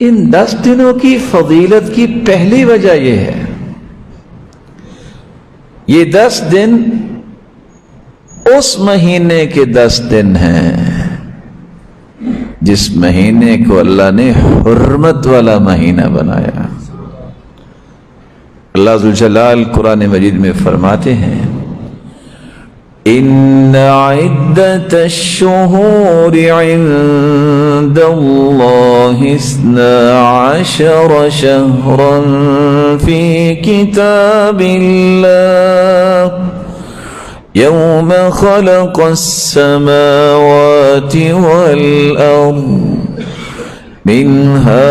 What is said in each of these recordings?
ان 10 دنوں کی فضیلت کی پہلی وجہ یہ ہے، یہ 10 دن اس مہینے کے 10 دن ہیں جس مہینے کو اللہ نے حرمت والا مہینہ بنایا۔ اللہ ذوالجلال قرآن مجید میں فرماتے ہیں ان عدت الشہور عند اللہ 12 شہرا فی کتاب اللہ یوم خلق السماوات والارض منها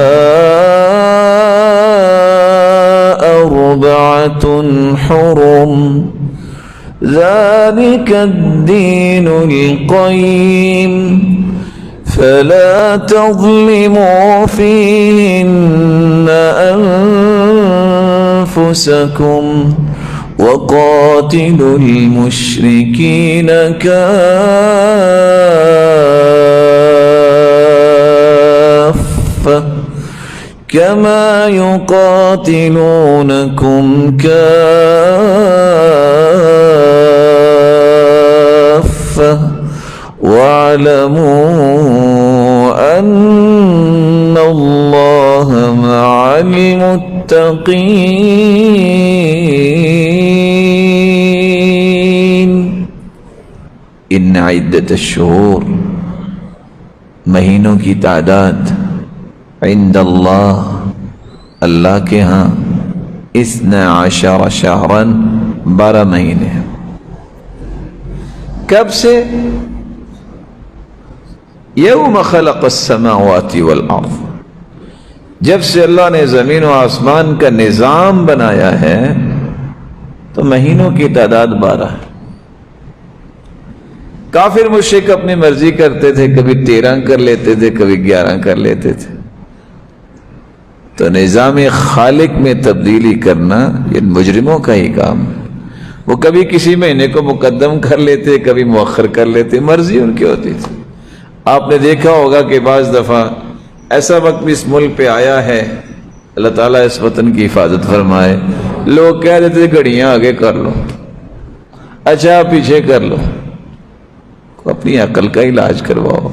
4 حرم ذلك الدين القيم فلا تظلموا فيهن أنفسكم وقاتلوا المشركين كافة كما يقاتلونكم كافة واعلموا أن الله مع المتقين۔ ان عدت الشہور، مہینوں کی تعداد، عند اللہ، اللہ کے ہاں، 12 شہرا، 12 مہینے ہیں۔ کب سے؟ یوم خلق السماوات والارض، جب سے اللہ نے زمین و آسمان کا نظام بنایا ہے تو مہینوں کی تعداد 12 ہے۔ کافر مشرک اپنی مرضی کرتے تھے، کبھی 13 کر لیتے تھے، کبھی 11 کر لیتے تھے۔ تو نظام خالق میں تبدیلی کرنا یہ مجرموں کا ہی کام ہے۔ وہ کبھی کسی مہینے کو مقدم کر لیتے، کبھی مؤخر کر لیتے، مرضی ان کی ہوتی تھی۔ آپ نے دیکھا ہوگا کہ بعض دفعہ ایسا وقت بھی اس ملک پہ آیا ہے، اللہ تعالیٰ اس وطن کی حفاظت فرمائے، لوگ کہہ دیتے تھے گھڑیاں آگے کر لو، اچھا پیچھے کر لو، اپنی عقل کا علاج کرواؤ۔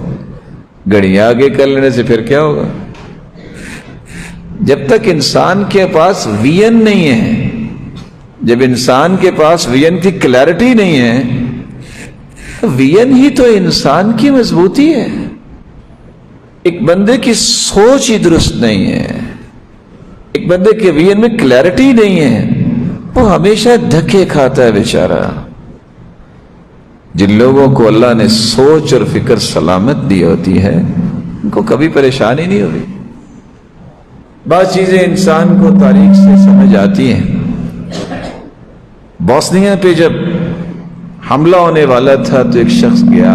گھڑیاں آگے کر لینے سے پھر کیا ہوگا؟ جب تک انسان کے پاس ویژن نہیں ہے، جب انسان کے پاس ویژن کی کلیئرٹی نہیں ہے، ویژن ہی تو انسان کی مضبوطی ہے۔ ایک بندے کی سوچ ہی درست نہیں ہے، ایک بندے کے ویژن میں کلیئرٹی نہیں ہے، وہ ہمیشہ دھکے کھاتا ہے بیچارہ۔ جن لوگوں کو اللہ نے سوچ اور فکر سلامت دی ہوتی ہے ان کو کبھی پریشانی نہیں ہوئی۔ بعض چیزیں انسان کو تاریخ سے سمجھ آتی ہیں۔ بوسنیا پہ جب حملہ ہونے والا تھا تو ایک شخص گیا،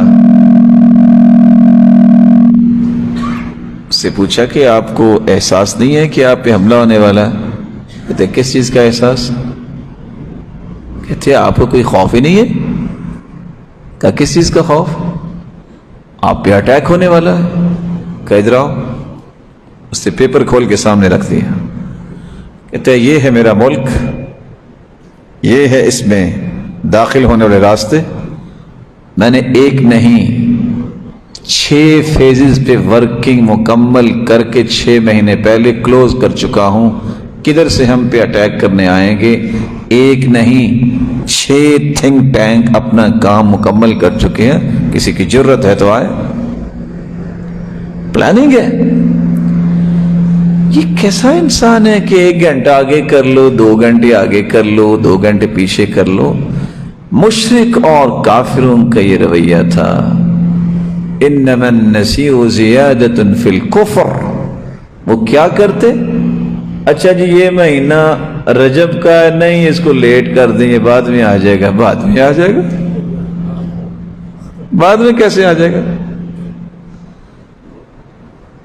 اس سے پوچھا کہ آپ کو احساس نہیں ہے کہ آپ پہ حملہ ہونے والا ہے؟ کہتے کس چیز کا احساس؟ کہتے آپ کو کوئی خوف ہی نہیں ہے؟ کہا کس چیز کا خوف؟ آپ پہ اٹیک ہونے والا ہے۔ کہا ادھر آؤ، اس سے پیپر کھول کے سامنے رکھ دیا۔ کہتے ہیں یہ ہے میرا ملک، یہ ہے اس میں داخل ہونے والے راستے، میں نے 1 نہیں 6 فیزز پہ ورکنگ مکمل کر کے 6 مہینے پہلے کلوز کر چکا ہوں، کدھر سے ہم پہ اٹیک کرنے آئیں گے۔ 1 نہیں 6 تھنک ٹینک اپنا کام مکمل کر چکے ہیں، کسی کی جرت ہے تو آئے۔ پلاننگ ہے۔ یہ کیسا انسان ہے کہ 1 گھنٹہ آگے کر لو، 2 گھنٹے آگے کر لو، 2 گھنٹے پیچھے کر لو۔ مشرک اور کافروں کا یہ رویہ تھا۔ انما النسیء زیادۃ فی الکفر، وہ کیا کرتے؟ اچھا جی یہ مہینہ رجب کا ہے، نہیں اس کو لیٹ کر دیں، یہ بعد میں آ جائے گا۔ بعد میں آ جائے گا؟ بعد میں کیسے آ جائے گا؟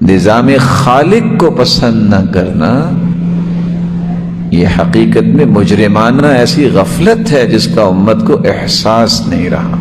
نظام خالق کو پسند نہ کرنا یہ حقیقت میں مجرمانہ ایسی غفلت ہے جس کا امت کو احساس نہیں رہا۔